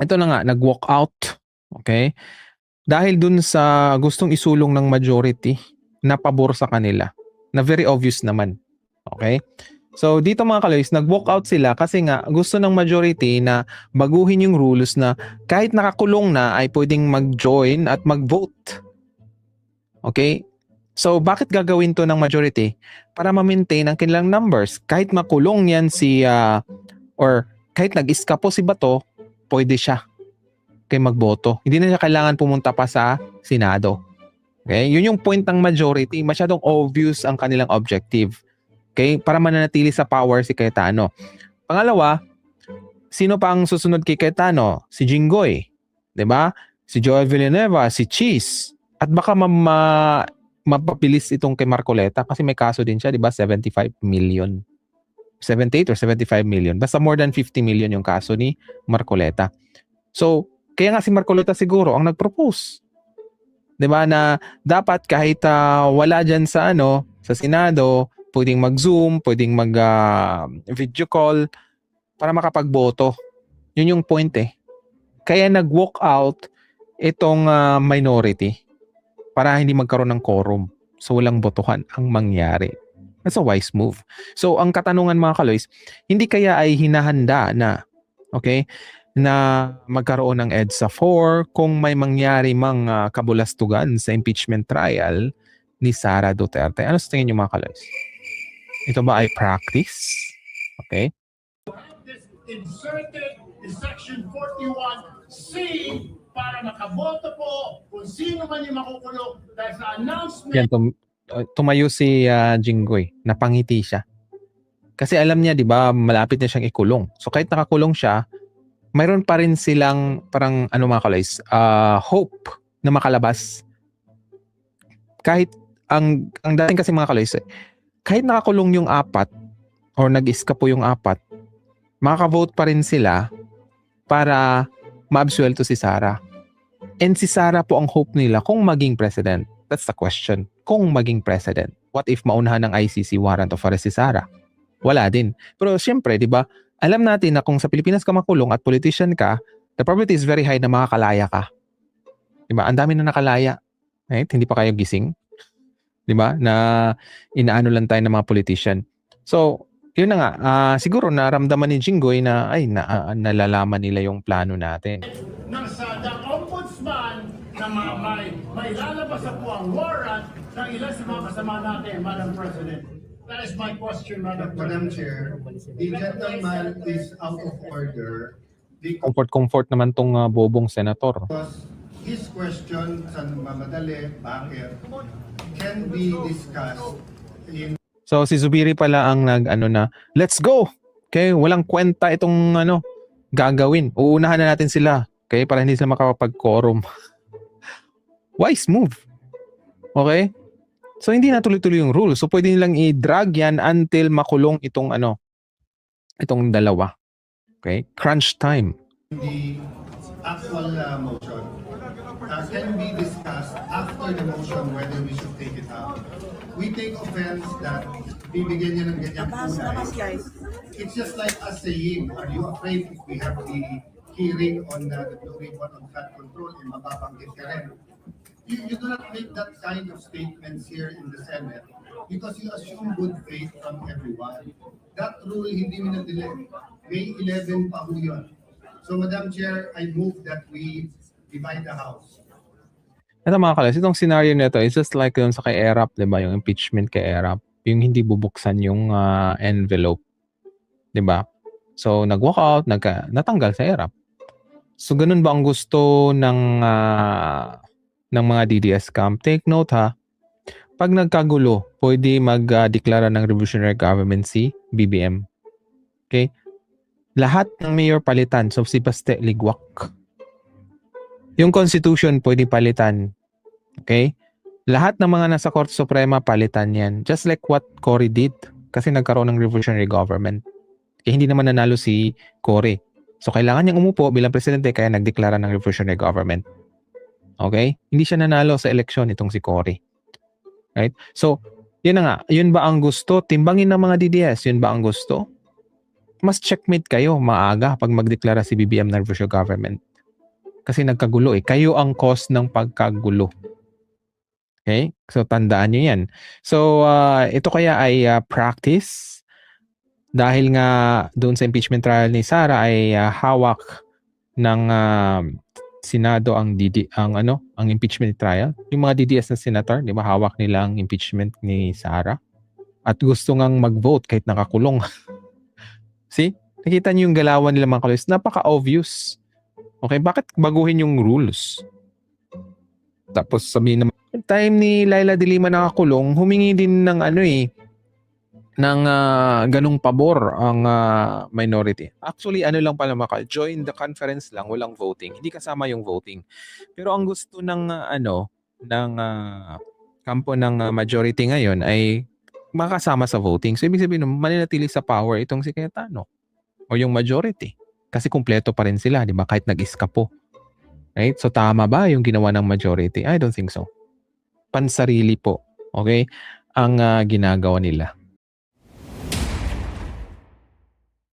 ito na nga, nag-walk out. Okay? Dahil dun sa gustong isulong ng majority na pabor sa kanila. Na very obvious naman. Okay? So dito mga kaloys, nag-walk out sila kasi nga gusto ng majority na baguhin yung rules na kahit nakakulong na ay pwedeng mag-join at mag-vote. Okay? So bakit gagawin to ng majority? Para ma-maintain ang kanilang numbers. Kahit makulong yan or kahit nag-iskapo si Bato, pwede siya kay magboto. Hindi na siya kailangan pumunta pa sa Senado. Okay? Yun yung point ng majority. Masyadong obvious ang kanilang objective. Okay? Para mananatili sa power si Cayetano. Pangalawa, sino pa ang susunod kay Cayetano? Si Jinggoy. 'Di ba? Si Joel Villanueva, si Cheese. At baka mapabilis itong kay Marcoleta kasi may kaso din siya, 'di ba? 75 million. 78 or 75 million. Basta more than 50 million yung kaso ni Marcoleta. So, kaya nga si Marcoleta siguro ang nag-propose. 'Di ba na dapat kahit wala diyan sa sa Senado, pwedeng mag-Zoom, pwedeng mag-video call para makapagboto. Yun yung point eh. Kaya nag-walk out itong minority para hindi magkaroon ng quorum. So walang botohan ang mangyari. That's a wise move. So ang katanungan mga kaloys, hindi kaya ay hinahanda na, okay, na magkaroon ng EDSA 4 kung may mangyari mang kabulastugan sa impeachment trial ni Sara Duterte. Ano sa tingin niyo mga kaloys? Ito ba ay practice? Okay? Inserted in section 41C para makaboto po kung sino man yung makukulong dahil sa announcement. Yan, tumayo si Jinggoy. Napangiti siya. Kasi alam niya, di ba, malapit na siyang ikulong. So kahit nakakulong siya, mayroon pa rin silang parang mga kaloys, hope na makalabas. Kahit ang dating kasi mga kaloys, kahit nakakulong yung 4 or nag-iskapo yung 4, makaka-vote pa rin sila para maabsuelto si Sara. And si Sara po ang hope nila kung maging president. That's the question. Kung maging president, what if maunahan ng ICC warrant of arrest si Sara? Wala din. Pero siyempre, di ba, alam natin na kung sa Pilipinas ka makulong at politician ka, the probability is very high na makakalaya ka. Di ba? Ang dami na nakalaya. Right? Hindi pa kayo gising. Di ba? Na inaano lang tayo ng mga politician. So, yun na nga. Siguro naramdaman ni Jinggoy na nalalaman nila yung plano natin. Nang sa the ombudsman na may lalabas na po ang warrant ng ilan sa mga kasama natin, Madam President. That is my question, Madam Chair. The gentleman is out of order. Comfort naman tong bobong senator. His question sa mamadali, bakit, can be discussed in... So si Zubiri pala ang let's go! Okay, walang kwenta itong gagawin. Uunahan na natin sila. Okay, para hindi sila makapag-quorum. Wise move. Okay? So hindi na tuloy-tuloy yung rule. So pwede nilang i-drag yan until makulong itong dalawa. Okay? Crunch time. The actual motion can be discussed after the motion whether we should take it out. We take offense that bibigyan niya ng ganyang kulay. It's just like us saying, are you afraid if we have the hearing on the Blue Ribbon on flood control and mapapanggit ka rin? You do not make that kind of statements here in the Senate because you assume good faith from everyone. That rule hindi minadili. May 11 pa ho yun. So Madam Chair, I move that we divide the House. Ito mga kalas, itong scenario nito is just like yung sa kay Erap, diba? Yung impeachment kay Erap. Yung hindi bubuksan yung envelope. Diba? So nag-walk out, natanggal sa Erap. So ganun ba ang gusto ng mga DDS camp? Take note ha, pag nagkagulo, pwede mag-deklara ng revolutionary government si BBM. Okay? Lahat ng mayor palitan, so si Baste ligwak. Yung constitution pwede palitan. Okay? Lahat ng mga nasa Korte Suprema palitan yan. Just like what Cory did. Kasi nagkaroon ng revolutionary government. Kaya hindi naman nanalo si Cory. So kailangan niyang umupo bilang presidente kaya nagdeklara ng revolutionary government. Okay? Hindi siya nanalo sa eleksyon itong si Cory. Right? So, yun na nga. Yun ba ang gusto? Timbangin ng mga DDS. Yun ba ang gusto? Mas checkmate kayo maaga pag magdeklara si BBM ng revolutionary government. Kasi nagkagulo eh. Kayo ang cause ng pagkagulo. Okay? So, tandaan nyo yan. So, ito kaya ay practice dahil nga doon sa impeachment trial ni Sara ay hawak ng Senado ang ang impeachment trial. Yung mga DDS na senator, di ba, hawak nila ang impeachment ni Sara. At gusto ngang mag-vote kahit nakakulong. See? Nakita niyo yung galawan nila mga kaloys. Napaka-obvious. Okay, bakit baguhin yung rules? Tapos sabihin naman, time ni Laila de Lima nakakulong, humingi din ng ng ganung pabor ang minority. Actually, lang pala join the conference lang, walang voting. Hindi kasama yung voting. Pero ang gusto ng kampo ng majority ngayon ay makasama sa voting. So, ibig sabihin, mananatili sa power itong si Cayetano o yung majority. Kasi kumpleto pa rin sila, di ba? Kahit nag-iskapo. Right? So, tama ba yung ginawa ng majority? I don't think so. Pansarili po. Okay? Ang ginagawa nila.